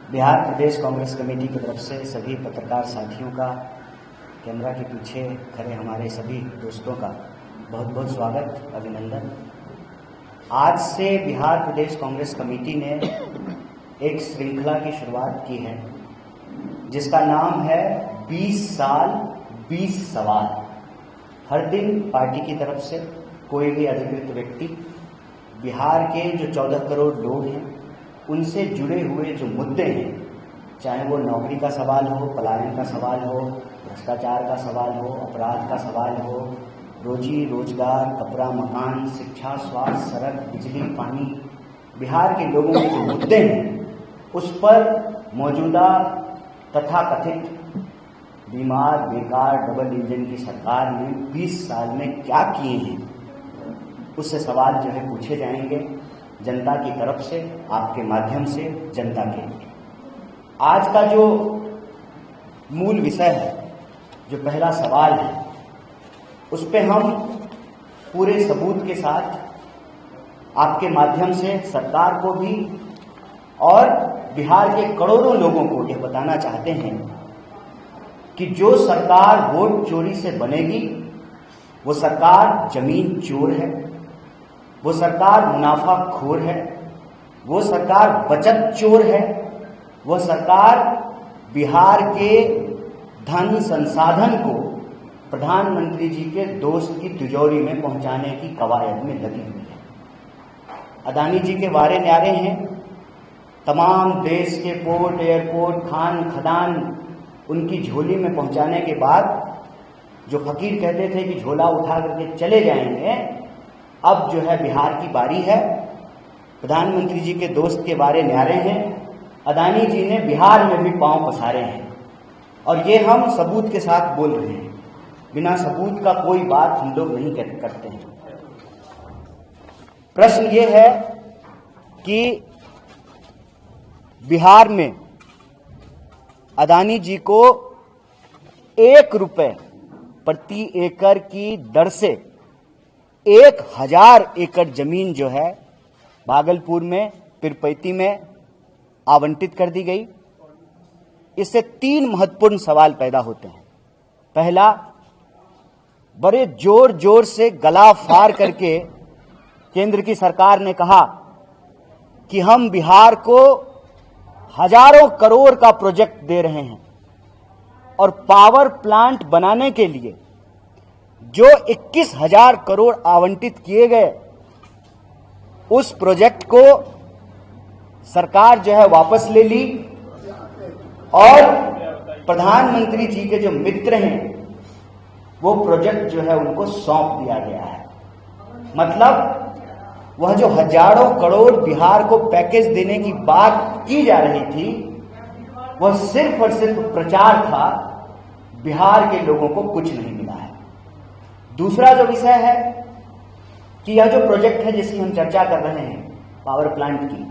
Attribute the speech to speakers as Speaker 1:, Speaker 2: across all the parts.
Speaker 1: बिहार प्रदेश Congress committee की तरफ से सभी पत्रकार साथियों का, कैमरा के पीछे खड़े हमारे सभी दोस्तों का बहुत बहुत स्वागत, अभिनंदन। आज से बिहार प्रदेश कांग्रेस कमेटी ने एक श्रृंखला की शुरुआत की है जिसका नाम है 20 साल 20 सवाल। हर दिन पार्टी की तरफ से कोई भी अधिकृत व्यक्ति बिहार के जो 14 करोड़ लोग हैं उनसे जुड़े हुए जो मुद्दे हैं, चाहे वो नौकरी का सवाल हो, पलायन का सवाल हो, भ्रष्टाचार का सवाल हो, अपराध का सवाल हो, रोजी रोजगार, कपड़ा मकान, शिक्षा, स्वास्थ्य, सड़क, बिजली, पानी, बिहार के लोगों के जो मुद्दे हैं उस पर मौजूदा तथाकथित बीमार, बेकार, डबल इंजन की सरकार ने 20 साल में क्या किए हैं, उससे सवाल जो है पूछे जाएंगे जनता की तरफ से, आपके माध्यम से जनता के लिए। आज का जो मूल विषय है, जो पहला सवाल है, उस पे हम पूरे सबूत के साथ आपके माध्यम से सरकार को भी और बिहार के करोड़ों लोगों को यह बताना चाहते हैं कि जो सरकार वोट चोरी से बनेगी वो सरकार जमीन चोर है, वो सरकार मुनाफाखोर है, वो सरकार बचत चोर है, वो सरकार बिहार के धन संसाधन को प्रधानमंत्री जी के दोस्त की तिजोरी में पहुंचाने की कवायद में लगी हुई है। अदानी जी के वारे न्यारे हैं, तमाम देश के पोर्ट, एयरपोर्ट, खान खदान उनकी झोली में पहुंचाने के बाद जो फकीर कहते थे कि झोला उठा करके चले जाएंगे, अब जो है बिहार की बारी है। प्रधानमंत्री जी के दोस्त के वारे न्यारे हैं, अदानी जी ने बिहार में भी पांव पसारे हैं और ये हम सबूत के साथ बोल रहे हैं। बिना सबूत का कोई बात हम लोग नहीं करते हैं। प्रश्न ये है कि बिहार में अदानी जी को 1 रुपए प्रति एकड़ की दर से 1000 एकड़ जमीन जो है भागलपुर में, पीरपैती में आवंटित कर दी गई। इससे 3 महत्वपूर्ण सवाल पैदा होते हैं। पहला, बड़े जोर जोर से गला फाड़ करके केंद्र की सरकार ने कहा कि हम बिहार को हजारों करोड़ का प्रोजेक्ट दे रहे हैं और पावर प्लांट बनाने के लिए जो 21,000 करोड़ आवंटित किए गए, उस प्रोजेक्ट को सरकार जो है वापस ले ली और प्रधानमंत्री जी के जो मित्र हैं वो प्रोजेक्ट जो है उनको सौंप दिया गया है। मतलब वह जो हजारों करोड़ बिहार को पैकेज देने की बात की जा रही थी, वह सिर्फ और सिर्फ प्रचार था, बिहार के लोगों को कुछ नहीं मिला है। दूसरा जो विषय है कि यह जो प्रोजेक्ट है जिसकी हम चर्चा कर रहे हैं, पावर प्लांट की,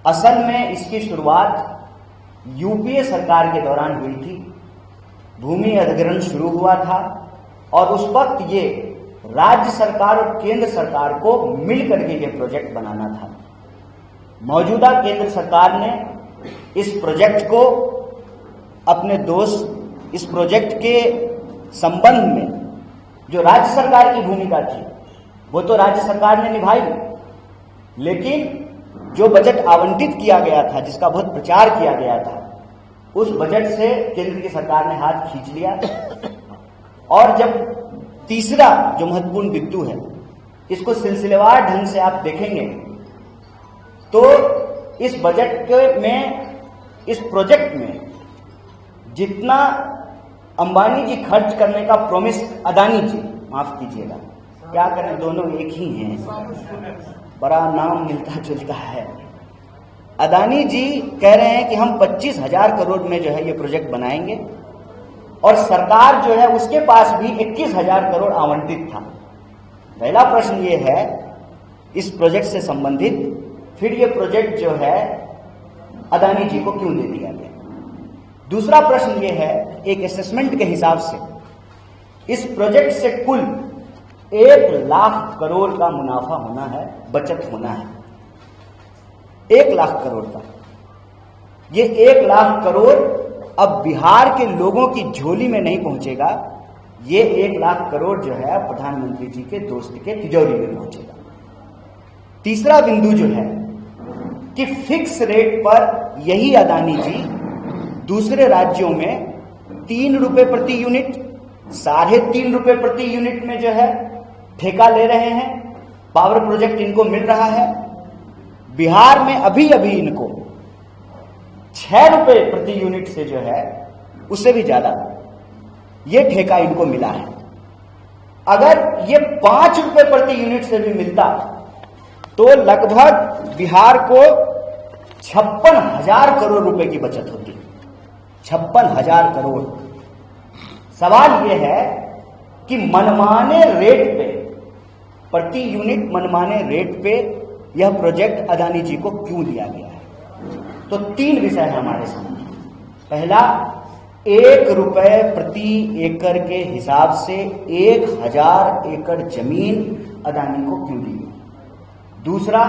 Speaker 1: असल में इसकी शुरुआत यूपीए सरकार के दौरान हुई थी। भूमि अधिग्रहण शुरू हुआ था और उस वक्त ये राज्य सरकार और केंद्र सरकार को मिलकर के ये प्रोजेक्ट बनाना था। मौजूदा केंद्र सरकार ने इस प्रोजेक्ट को अपने दोस्त, इस प्रोजेक्ट के संबंध में जो राज्य सरकार की भूमिका थी वो तो राज्य सरकार ने निभाई, लेकिन जो बजट आवंटित किया गया था, जिसका बहुत प्रचार किया गया था, उस बजट से केंद्र की सरकार ने हाथ खींच लिया। और जब तीसरा जो महत्वपूर्ण बिंदु है, इसको सिलसिलेवार ढंग से आप देखेंगे तो इस बजट में, इस प्रोजेक्ट में जितना अंबानी जी खर्च करने का प्रॉमिस, अदानी जी, माफ कीजिएगा, क्या करें दोनों एक ही हैं, बड़ा नाम मिलता जुलता है। अदानी जी कह रहे हैं कि हम 25,000 करोड़ में जो है ये प्रोजेक्ट बनाएंगे और सरकार जो है उसके पास भी 21,000 करोड़ आवंटित था। पहला प्रश्न ये है इस प्रोजेक्ट से संबंधित, फिर ये प्रोजेक्ट जो है अदानी जी को क्यों दे दिया गया। दूसरा प्रश्न ये है, एक असेसमेंट के हिसाब से इस प्रोजेक्ट से कुल 1 लाख करोड़ का मुनाफा होना है, बचत होना है, 1 लाख करोड़ का। ये 1 लाख करोड़ अब बिहार के लोगों की झोली में नहीं पहुंचेगा, ये 1 लाख करोड़ जो है प्रधानमंत्री जी के दोस्त के तिजोरी में पहुंचेगा। तीसरा बिंदु जो है कि फिक्स रेट पर यही अदानी जी दूसरे राज्यों में 3 रुपए प्रति यूनिट, 3.5 रुपए प्रति यूनिट में जो है ठेका ले रहे हैं। पावर प्रोजेक्ट इनको मिल रहा है। बिहार में अभी अभी इनको 6 रुपए प्रति यूनिट से जो है उससे भी ज्यादा ये ठेका इनको मिला है। अगर ये 5 रुपए प्रति यूनिट से भी मिलता तो लगभग बिहार को 56,000 करोड़ रुपए की बचत होती। 56,000 करोड़। सवाल यह है कि मनमाने रेट पे, प्रति यूनिट मनमाने रेट पे यह प्रोजेक्ट अदानी जी को क्यों दिया गया है? तो 3 विषय है हमारे सामने। पहला, 1 रुपए प्रति एकड़ के हिसाब से 1,000 एकड़ जमीन अदानी को क्यों दी? दूसरा,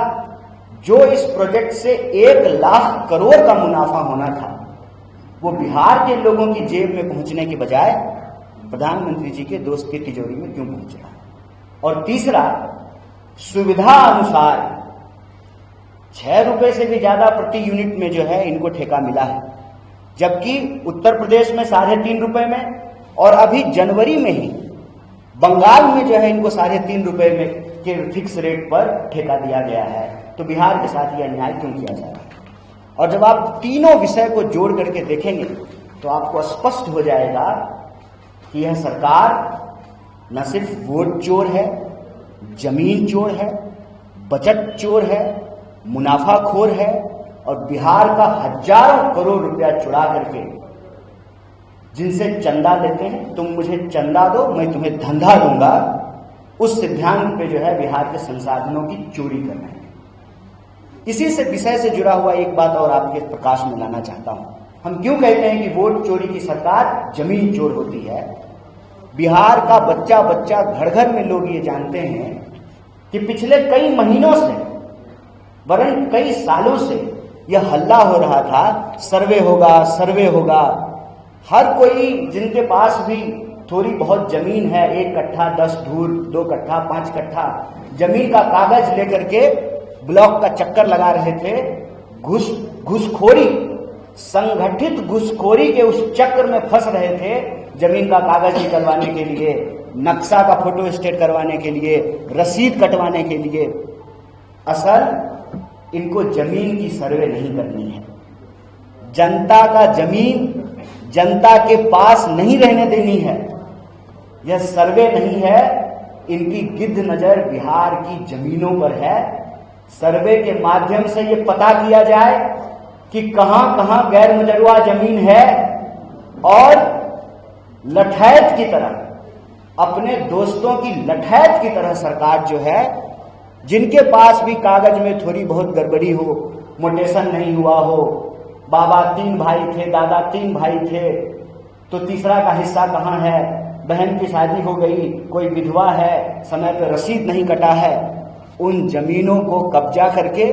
Speaker 1: जो इस प्रोजेक्ट से 1 लाख करोड़ का मुनाफा होना था वो बिहार के लोगों की जेब में पहुंचने के बजाय प्रधानमंत्री जी के दोस्त की तिजोरी में क्यों पहुंच रहा? और तीसरा, सुविधा अनुसार 6 रुपए से भी ज्यादा प्रति यूनिट में जो है इनको ठेका मिला है, जबकि उत्तर प्रदेश में 3.5 रुपए में और अभी जनवरी में ही बंगाल में जो है इनको 3.5 रुपए में के फिक्स रेट पर ठेका दिया गया है। तो बिहार के साथ यह अन्याय क्यों किया जा रहा है? और जब आप तीनों विषय को जोड़ करके देखेंगे तो आपको स्पष्ट हो जाएगा कि यह सरकार न सिर्फ वोट चोर है, जमीन चोर है, बचत चोर है, मुनाफाखोर है और बिहार का हजारों करोड़ रुपया चुरा करके जिनसे चंदा लेते हैं, तुम मुझे चंदा दो मैं तुम्हें धंधा दूंगा, उस सिद्धांत पे जो है बिहार के संसाधनों की चोरी कर रहे हैं। इसी से विषय से जुड़ा हुआ एक बात और आपके प्रकाश में लाना चाहता हूं। हम क्यों कहते हैं कि वोट चोरी की सरकार जमीन चोर होती है? बिहार का बच्चा बच्चा घर घर में लोग ये जानते हैं कि पिछले कई महीनों से वरन कई सालों से यह हल्ला हो रहा था, सर्वे होगा, सर्वे होगा। हर कोई जिनके पास भी थोड़ी बहुत जमीन है, 1 कट्ठा 10 धूर, 2 कट्ठा 5 कट्ठा जमीन का कागज लेकर के ब्लॉक का चक्कर लगा रहे थे। घुसखोरी, संगठित घुसखोरी के उस चक्र में फंस रहे थे, जमीन का कागज निकलवाने के लिए, नक्शा का फोटो स्टेट करवाने के लिए, रसीद कटवाने के लिए। असल इनको जमीन की सर्वे नहीं करनी है। जनता का जमीन जनता के पास नहीं रहने देनी है। यह सर्वे नहीं है, इनकी गिद्ध नजर बिहार की जमीनों पर है। सर्वे के माध्यम से यह पता किया जाए कि कहां कहां गैर मुजर्रा जमीन है और लठैत की तरह, अपने दोस्तों की लठैत की तरह सरकार जो है, जिनके पास भी कागज में थोड़ी बहुत गड़बड़ी हो, मोटेशन नहीं हुआ हो, बाबा 3 भाई थे, दादा 3 भाई थे, तो तीसरा का हिस्सा कहां है, बहन की शादी हो गई, कोई विधवा है, समय पर रसीद नहीं कटा है, उन जमीनों को कब्जा करके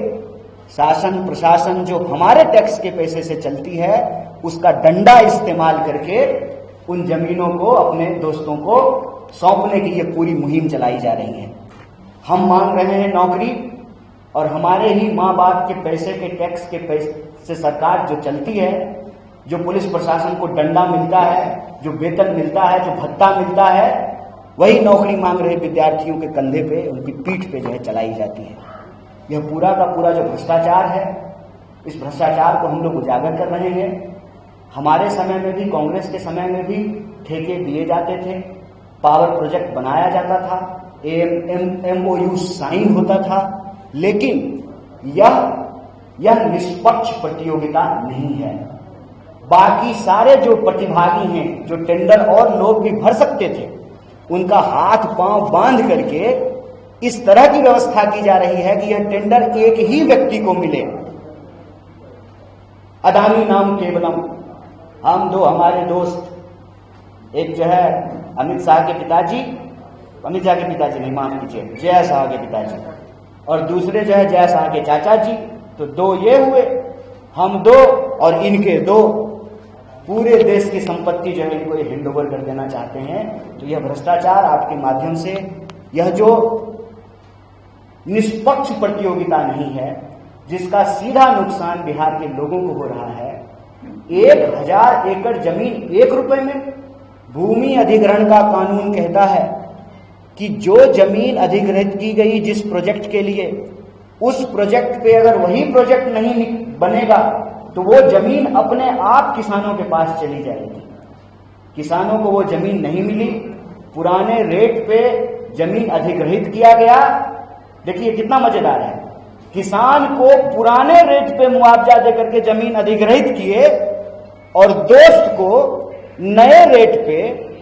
Speaker 1: शासन प्रशासन जो हमारे टैक्स के पैसे से चलती है उसका डंडा इस्तेमाल करके उन जमीनों को अपने दोस्तों को सौंपने की ये पूरी मुहिम चलाई जा रही है। हम मांग रहे हैं नौकरी, और हमारे ही माँ बाप के पैसे के टैक्स के पैसे से सरकार जो चलती है, जो पुलिस प्रशासन को डंडा मिलता है, जो वेतन मिलता है, जो भत्ता मिलता है, वही नौकरी मांग रहे विद्यार्थियों के कंधे पे, उनकी पीठ पे जो है चलाई जाती है। यह पूरा का पूरा जो भ्रष्टाचार है, इस भ्रष्टाचार को हम लोग उजागर कर रहे हैं। हमारे समय में भी, कांग्रेस के समय में भी ठेके दिए जाते थे, पावर प्रोजेक्ट बनाया जाता था, MOU साइन होता था, लेकिन यह निष्पक्ष प्रतियोगिता नहीं है। बाकी सारे जो प्रतिभागी हैं, जो टेंडर और लोग भी भर सकते थे, उनका हाथ पांव बांध करके इस तरह की व्यवस्था की जा रही है कि यह टेंडर एक ही व्यक्ति को मिले। अदानी नाम केवलम। हम दो हमारे दोस्त, एक जो है अमित शाह के पिताजी नहीं, माफ कीजिए, जय शाह के पिताजी, और दूसरे जो है जय शाह के चाचा जी, तो 2 ये हुए। हम 2 और इनके दो पूरे देश की संपत्ति जो है इनको ये हैंड ओवर कर देना चाहते हैं। तो यह भ्रष्टाचार आपके माध्यम से, यह जो निष्पक्ष प्रतियोगिता नहीं है, जिसका सीधा नुकसान बिहार के लोगों को हो रहा है। 1000 एकड़ जमीन 1 रुपए में। भूमि अधिग्रहण का कानून कहता है कि जो जमीन अधिग्रहित की गई जिस प्रोजेक्ट के लिए, उस प्रोजेक्ट पे अगर वही प्रोजेक्ट नहीं बनेगा तो वो जमीन अपने आप किसानों के पास चली जाएगी। किसानों को वो जमीन नहीं मिली, पुराने रेट पे जमीन अधिग्रहित किया गया। देखिए कितना मजेदार है, किसान को पुराने रेट पे मुआवजा देकर के जमीन अधिग्रहित किए और दोस्त को नए रेट पे,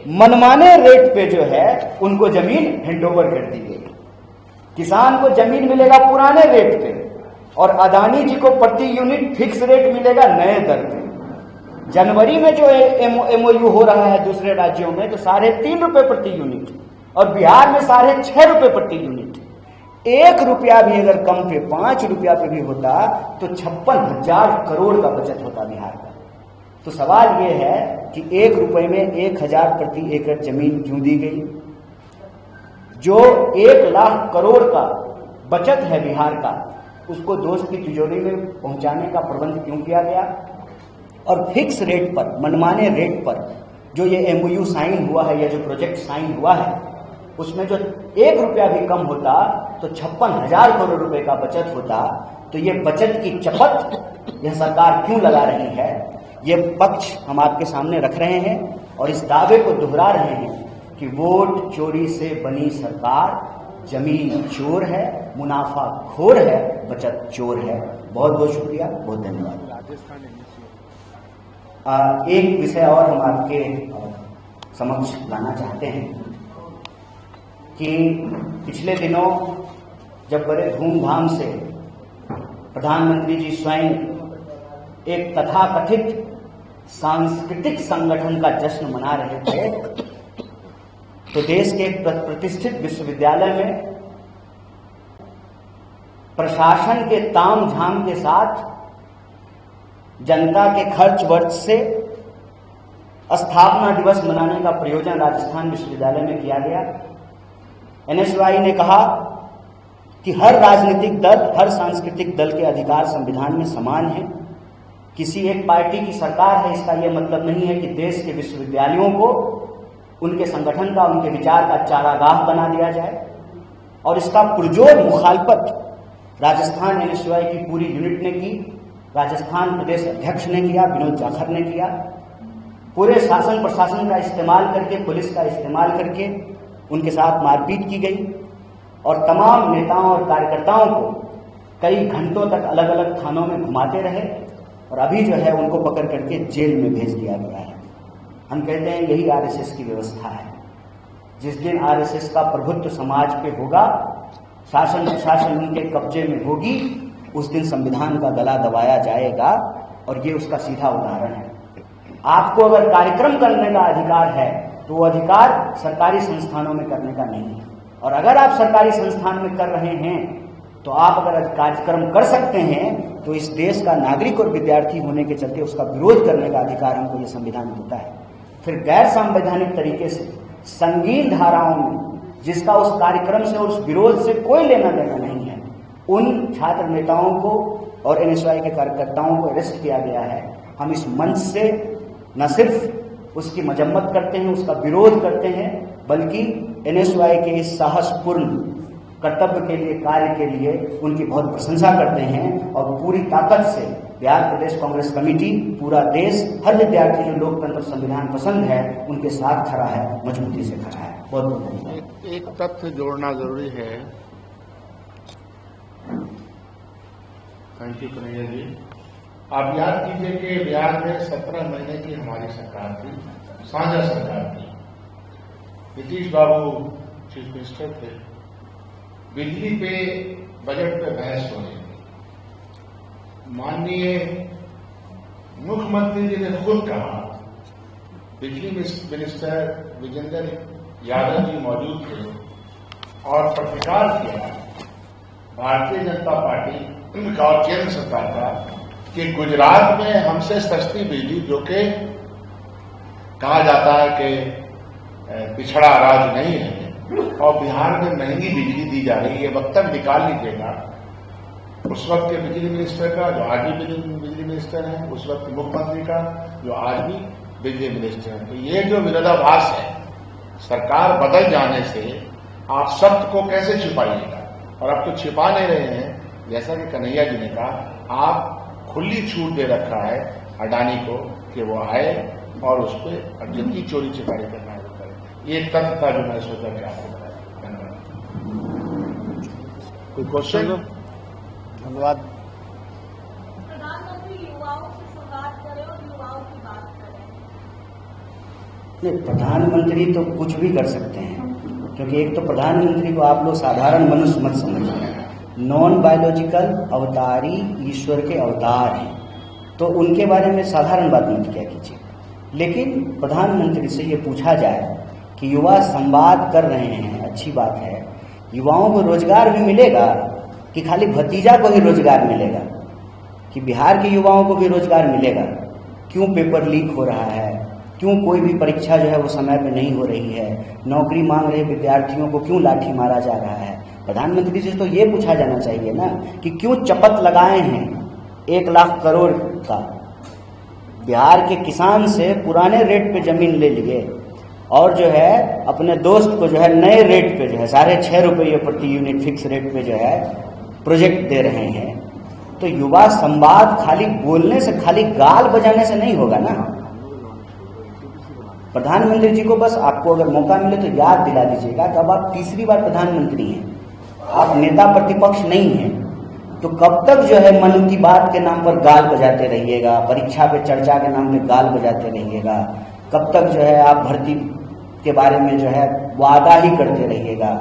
Speaker 1: मनमाने रेट पे जो है उनको जमीन हैंडओवर कर दी गई। किसान को जमीन मिलेगा पुराने रेट पे और अदानी जी को प्रति यूनिट फिक्स रेट मिलेगा नए दर पे। जनवरी में जो एमओयू हो रहा है दूसरे राज्यों में तो 3.5 रुपए प्रति यूनिट और बिहार में 6.5 रुपए प्रति यूनिट। 1 रुपया भी अगर कम पे 5 रुपया पे भी होता तो 56,000 करोड़ का बचत होता बिहार का। तो सवाल यह है कि 1 रुपए में 1000 प्रति एकड़ जमीन क्यों दी गई? जो 1 लाख करोड़ का बचत है बिहार का, उसको दोस्त की तिजोरी में पहुंचाने का प्रबंध क्यों किया गया? और फिक्स रेट पर, मनमाने रेट पर जो ये एमओयू साइन हुआ है या जो प्रोजेक्ट साइन हुआ है, उसमें जो 1 रुपया भी कम होता तो 56,000 करोड़ रुपए का बचत होता। तो ये बचत की चपत यह सरकार क्यों लगा रही है, ये पक्ष हम आपके सामने रख रहे हैं और इस दावे को दोहरा रहे हैं कि वोट चोरी से बनी सरकार जमीन चोर है, मुनाफा खोर है, बचत चोर है। बहुत बहुत शुक्रिया, बहुत धन्यवाद। एक विषय और हम आपके समक्ष लाना चाहते हैं कि पिछले दिनों जब बड़े धूमधाम से प्रधानमंत्री जी स्वयं एक तथाकथित सांस्कृतिक संगठन का जश्न मना रहे थे, तो देश के एक प्रतिष्ठित विश्वविद्यालय में प्रशासन के तामझाम के साथ जनता के खर्च वर्च से स्थापना दिवस मनाने का प्रयोजन राजस्थान विश्वविद्यालय में किया गया। एनएसयूआई ने कहा कि हर राजनीतिक दल, हर सांस्कृतिक दल के अधिकार संविधान में समान है। किसी एक पार्टी की सरकार है इसका यह मतलब नहीं है कि देश के विश्वविद्यालयों को उनके संगठन का, उनके विचार का चारागाह बना दिया जाए। और इसका पुरजोर मुखालफत राजस्थान एनएसयूआई की पूरी यूनिट ने की, राजस्थान प्रदेश अध्यक्ष ने किया, विनोद जाखड़ ने किया। पूरे शासन प्रशासन का इस्तेमाल करके, पुलिस का इस्तेमाल करके उनके साथ मारपीट की गई और तमाम नेताओं और कार्यकर्ताओं को कई घंटों तक अलग अलग थानों में घुमाते रहे और अभी जो है उनको पकड़ करके जेल में भेज दिया गया है। हम कहते हैं यही आरएसएस की व्यवस्था है। जिस दिन आरएसएस का प्रभुत्व समाज पे होगा, शासन प्रशासन उनके कब्जे में होगी, उस दिन संविधान का गला दबाया जाएगा और ये उसका सीधा उदाहरण है। आपको अगर कार्यक्रम करने का अधिकार है तो वो अधिकार सरकारी संस्थानों में करने का नहीं है। और अगर आप सरकारी संस्थान में कर रहे हैं तो आप अगर कार्यक्रम कर सकते हैं तो इस देश का नागरिक और विद्यार्थी होने के चलते उसका विरोध करने का अधिकार हमको ये संविधान देता है। फिर गैर संवैधानिक तरीके से संगीन धाराओं में, जिसका उस कार्यक्रम से और उस विरोध से कोई लेना देना नहीं है, उन छात्र नेताओं को और एनएसयूआई के कार्यकर्ताओं को अरेस्ट किया गया है। हम इस मंच से न सिर्फ उसकी मजम्मत करते हैं, उसका विरोध करते हैं, बल्कि एनएसयूआई के इस साहसपूर्ण कर्तव्य के लिए, कार्य के लिए उनकी बहुत प्रशंसा करते हैं। और पूरी ताकत से बिहार प्रदेश कांग्रेस कमेटी, पूरा देश, हर विद्यार्थी जो लोकतंत्र संविधान पसंद है उनके साथ खड़ा है, मजबूती से खड़ा है। बहुत बहुत धन्यवाद।
Speaker 2: एक तथ्य जोड़ना जरूरी है। Thank you Kanhaiya ji. आप याद कीजिए कि बिहार में 17 महीने की हमारी सरकार थी, साझा सरकार थी। नीतीश बाबू चीफ मिनिस्टर थे। बिजली पे, बजट पे बहस हो रही थी। माननीय मुख्यमंत्री जी ने खुद कहा, बिजली मिनिस्टर विजेंद्र यादव जी मौजूद थे और प्रतिकार किया भारतीय जनता पार्टी का और केंद्र सरकार का कि गुजरात में हमसे सस्ती बिजली, जो कि कहा जाता है कि पिछड़ा राज्य नहीं है, और बिहार में महंगी बिजली दी जा रही है, वक्तव्य निकाल लीजिएगा उस वक्त के बिजली मिनिस्टर का, जो आज भी बिजली मिनिस्टर है, उस वक्त के मुख्यमंत्री का, जो आज भी बिजली मिनिस्टर है। तो ये जो विरोधाभास है, सरकार बदल जाने से आप सत्य को कैसे छिपाइएगा? और आप तो छिपा नहीं रहे हैं। जैसा कि कन्हैया जी ने कहा, आप खुली छूट दे रखा है अडानी को कि वो आए और उस पर जितनी चोरी चिकारी करना है वो करे। ये तथ्य था जो मैं सोचा कि आपको बताया। धन्यवाद। कोई क्वेश्चन?
Speaker 1: धन्यवाद।
Speaker 3: प्रधानमंत्री युवाओं से संवाद करें और युवाओं की बात करें।
Speaker 1: नहीं, प्रधानमंत्री तो कुछ भी कर सकते हैं, क्योंकि एक तो प्रधानमंत्री को आप लोग साधारण मनुष्य मत समझिए। नॉन बायोलॉजिकल अवतारी ईश्वर के अवतार हैं, तो उनके बारे में साधारण बात मत क्या कीजिए। लेकिन प्रधानमंत्री से ये पूछा जाए कि युवा संवाद कर रहे हैं, अच्छी बात है, युवाओं को रोजगार भी मिलेगा कि खाली भतीजा को ही रोजगार मिलेगा, कि बिहार के युवाओं को भी रोजगार मिलेगा? क्यों पेपर लीक हो रहा है? क्यों कोई भी परीक्षा जो है वो समय पे नहीं हो रही है? नौकरी मांग रहे विद्यार्थियों को क्यों लाठी मारा जा रहा है? प्रधानमंत्री से तो ये पूछा जाना चाहिए ना कि क्यों चपत लगाए हैं 1 लाख करोड़ का? बिहार के किसान से पुराने रेट पे जमीन ले लिए और जो है अपने दोस्त को जो है नए रेट पे जो है 6.5 रुपये प्रति यूनिट फिक्स रेट पे जो है प्रोजेक्ट दे रहे हैं। तो युवा संवाद खाली बोलने से, खाली गाल बजाने से नहीं होगा ना। प्रधानमंत्री जी को बस आपको अगर मौका मिले तो याद दिला दीजिएगा कि अब आप तीसरी बार प्रधानमंत्री हैं, आप नेता प्रतिपक्ष नहीं हैं। तो कब तक जो है मन की बात के नाम पर गाल बजाते रहिएगा, परीक्षा पे चर्चा के नाम पे गाल बजाते रहिएगा? कब तक जो है आप भर्ती के बारे में जो है वादा ही करते रहिएगा?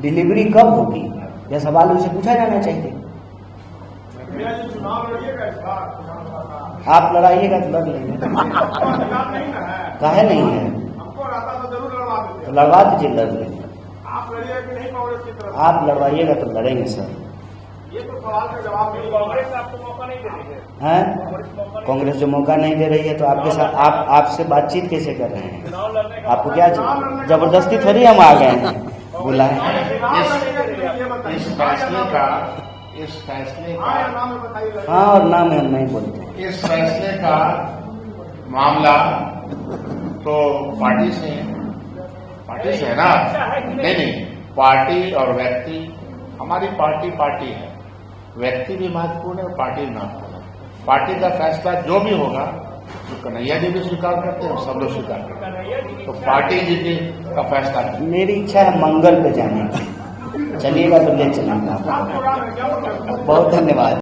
Speaker 1: डिलीवरी कब होगी? यह सवाल उनसे पूछा जाना चाहिए। आप लड़ाइएगा तो लड़ लेंगे। काहे नहीं है? तो लड़वा दीजिए, लड़ लेंगे। आप लड़वाइएगा तो लड़ेंगे सर।
Speaker 4: ये तो सवाल का जवाब नहीं। कांग्रेस आपको मौका नहीं दे रही
Speaker 1: है? कांग्रेस जो मौका नहीं दे रही है तो आपके साथ आपसे बातचीत कैसे कर रहे हैं? आपको क्या जबरदस्ती थोड़ी हम आ गए हैं बुलाए?
Speaker 2: इस फैसले का
Speaker 1: हाँ, और नाम हम नहीं बोलते।
Speaker 2: इस फैसले का मामला तो पार्टी से है ना? नहीं, पार्टी और व्यक्ति, हमारी पार्टी है, व्यक्ति भी महत्वपूर्ण है और पार्टी भी महत्वपूर्ण है। पार्टी का फैसला जो भी होगा, जो कन्हैया जी भी स्वीकार करते हैं, सब लोग स्वीकार करते हैं, तो पार्टी जी का फैसला है।
Speaker 1: मेरी इच्छा है मंगल पे जाने की। चलिएगा तो ले चलेंगे। बहुत धन्यवाद।